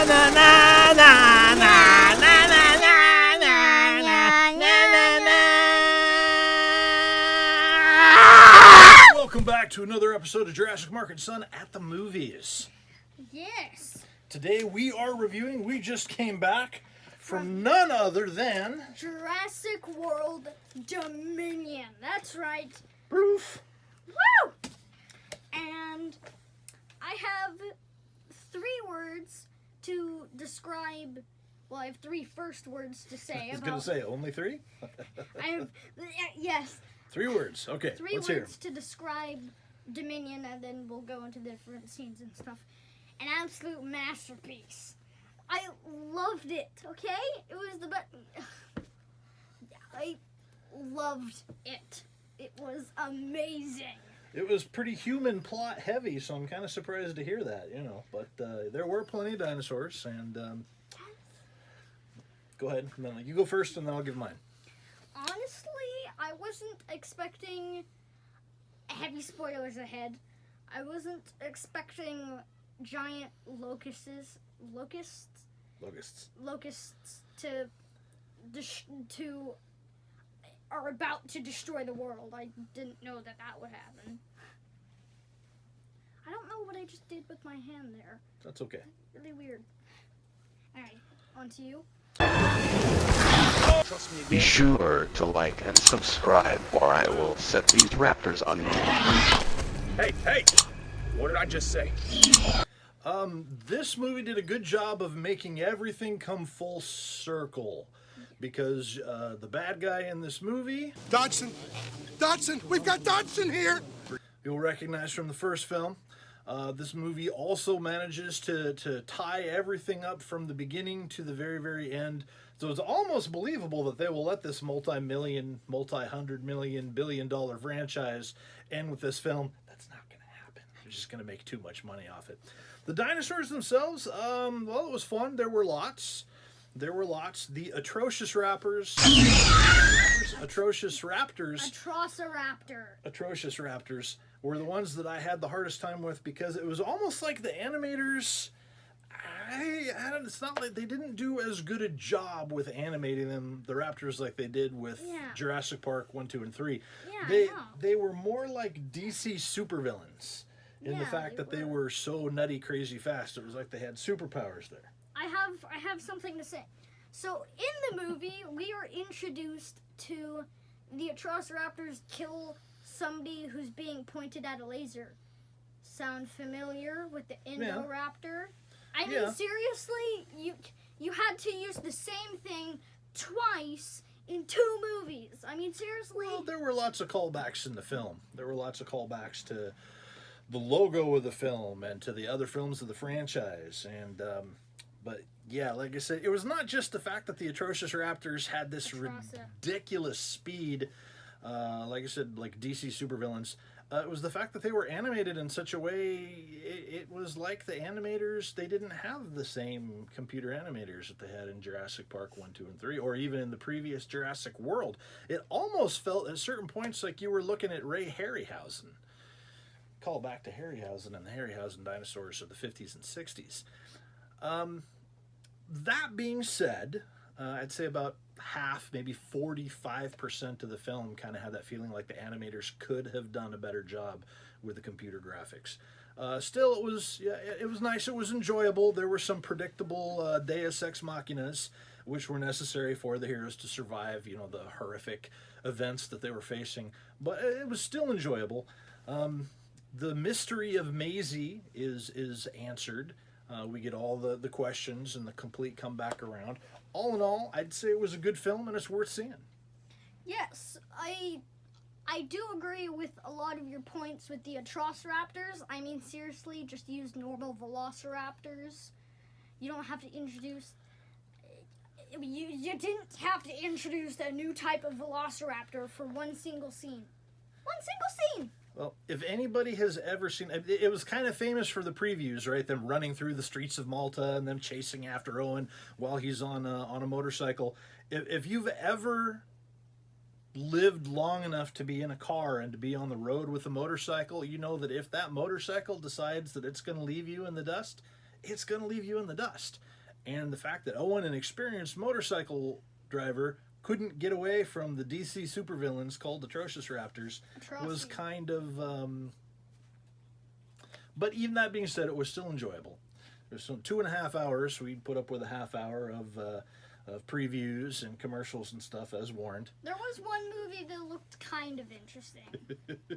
Welcome back to another episode of Jurassic Mark and Son at the movies. Yes. Today we just came back from none other than Jurassic World Dominion. That's right. Proof. Woo! And I have 3 words to describe. Well, I have 3 first words to say. I was going to say only 3? I have, yes. 3 words. Okay, 3 let's hear words to describe Dominion, and then we'll go into different scenes and stuff. An absolute masterpiece. I loved it, okay? It was the best. I loved it. It was amazing. It was pretty human plot heavy, so I'm kind of surprised to hear that, you know. But there were plenty of dinosaurs, and go ahead. No, you go first, and then I'll give mine. Honestly, I wasn't expecting heavy spoilers ahead. I wasn't expecting giant locusts to are about to destroy the world. I didn't know that would happen. I don't know what I just did with my hand there. That's okay. Really weird. Alright, on to you. Be sure to like and subscribe, or I will set these raptors on you. Hey! What did I just say? This movie did a good job of making everything come full circle. Because the bad guy in this movie... Dodson! We've got Dodson here! You'll recognize from the first film. This movie also manages to tie everything up from the beginning to the very, very end. So it's almost believable that they will let this multi-million, multi-hundred million, billion-dollar franchise end with this film. That's not going to happen. They're just going to make too much money off it. The dinosaurs themselves, well, it was fun. There were lots. The Atrociraptors. Atrociraptors were the ones that I had the hardest time with because it was almost like the animators. It's not like they didn't do as good a job with animating them, the raptors, like they did with Jurassic Park 1, 2, and 3. Yeah, they were more like DC supervillains in the fact that they were so nutty, crazy fast. It was like they had superpowers there. I have something to say. So in the movie, we are introduced to the Atrociraptors kill somebody who's being pointed at a laser. Sound familiar with the Indoraptor? I mean, seriously, you had to use the same thing twice in 2 movies. I mean, seriously. Well, there were lots of callbacks in the film. There were lots of callbacks to the logo of the film and to the other films of the franchise. And but yeah, like I said, it was not just the fact that the Atrociraptors had this ridiculous speed, like I said, like DC supervillains. It was the fact that they were animated in such a way, it was like the animators, they didn't have the same computer animators that they had in Jurassic Park 1, 2, and 3, or even in the previous Jurassic World. It almost felt at certain points like you were looking at Ray Harryhausen. Call back to Harryhausen and the Harryhausen dinosaurs of the 50s and 60s. That being said, I'd say about half, maybe 45% of the film kind of had that feeling like the animators could have done a better job with the computer graphics. Still, it was nice. It was enjoyable. There were some predictable Deus Ex Machinas, which were necessary for the heroes to survive, you know, the horrific events that they were facing. But it was still enjoyable. The mystery of Masie is answered. We get all the questions and the complete comeback around. All in all, I'd say it was a good film and it's worth seeing. Yes, I do agree with a lot of your points with the Atrociraptors. I mean, seriously, just use normal Velociraptors. You don't have to introduce... You didn't have to introduce a new type of Velociraptor for one single scene. One single scene! Well, if anybody has ever seen... It was kind of famous for the previews, right? Them running through the streets of Malta and them chasing after Owen while he's on a motorcycle. If you've ever lived long enough to be in a car and to be on the road with a motorcycle, you know that if that motorcycle decides that it's going to leave you in the dust, it's going to leave you in the dust. And the fact that Owen, an experienced motorcycle driver, couldn't get away from the DC supervillains called the Atrociraptors was kind of... But even that being said, it was still enjoyable. There's some 2.5 hours. We put up with a half hour of previews and commercials and stuff, as warned. There was one movie that looked kind of interesting.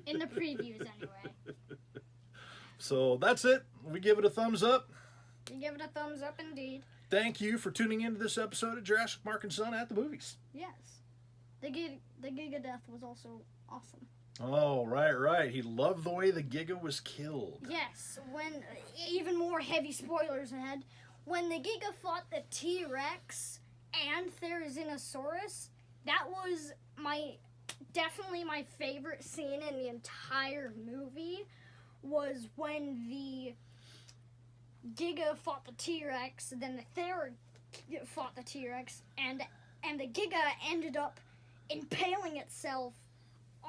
In the previews, anyway. So that's it. We give it a thumbs up. We give it a thumbs up, indeed. Thank you for tuning into this episode of Jurassic Mark and Son at the movies. Yes. The Giga death was also awesome. Oh, right. He loved the way the Giga was killed. Yes. When, even more heavy spoilers ahead, when the Giga fought the T-Rex and Therizinosaurus, that was definitely my favorite scene in the entire movie, was when the Giga fought the T-Rex, then the Thera fought the T-Rex, and the Giga ended up impaling itself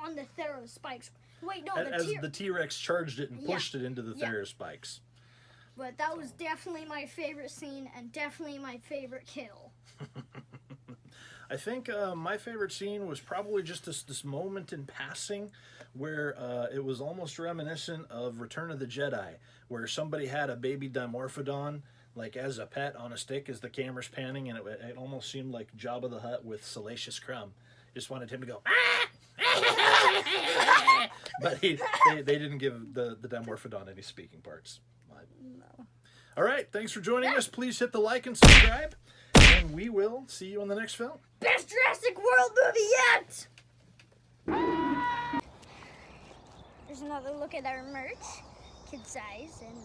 on the Thera spikes. Wait, no, As the T-Rex charged it and pushed it into the Thera spikes. But that was definitely my favorite scene and definitely my favorite kill. I think my favorite scene was probably just this moment in passing where it was almost reminiscent of Return of the Jedi, where somebody had a baby Dimorphodon like as a pet on a stick as the camera's panning, and it almost seemed like Jabba the Hutt with Salacious Crumb. Just wanted him to go, ah! But they didn't give the Dimorphodon any speaking parts. No. All right, thanks for joining us. Please hit the like and subscribe, and we will see you on the next film. Best Jurassic World movie yet! There's another look at our merch, kid size, and